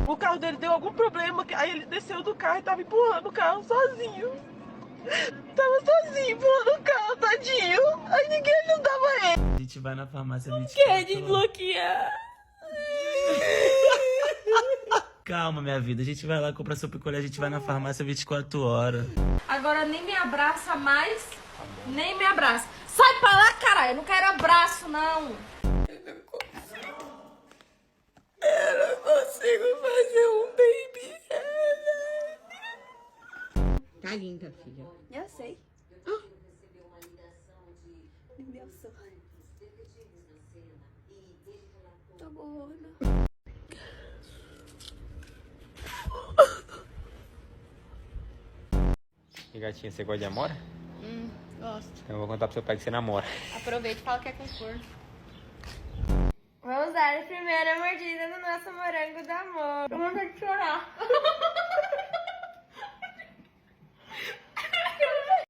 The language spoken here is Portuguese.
O carro dele deu algum problema, aí ele desceu do carro e tava empurrando o carro sozinho. Tava sozinho empurrando o carro, tadinho. Aí ninguém ajudava ele. A gente vai na farmácia 24 Quer desbloquear? Calma, minha vida. A gente vai lá comprar seu picolé, a gente vai na farmácia 24 horas. Agora nem me abraça mais, nem me abraça. Sai pra lá, caralho. Eu não quero abraço, não. Eu não consigo fazer um baby. Tá linda, filha. Eu sei. Meu sonho. Tô gorda. E gatinha, você gosta de amora? Gosto. Então eu vou contar pro seu pai que você namora. Aproveita e fala que é com cor. Vamos dar a primeira mordida no nosso morango do amor. Tô com vontade de chorar.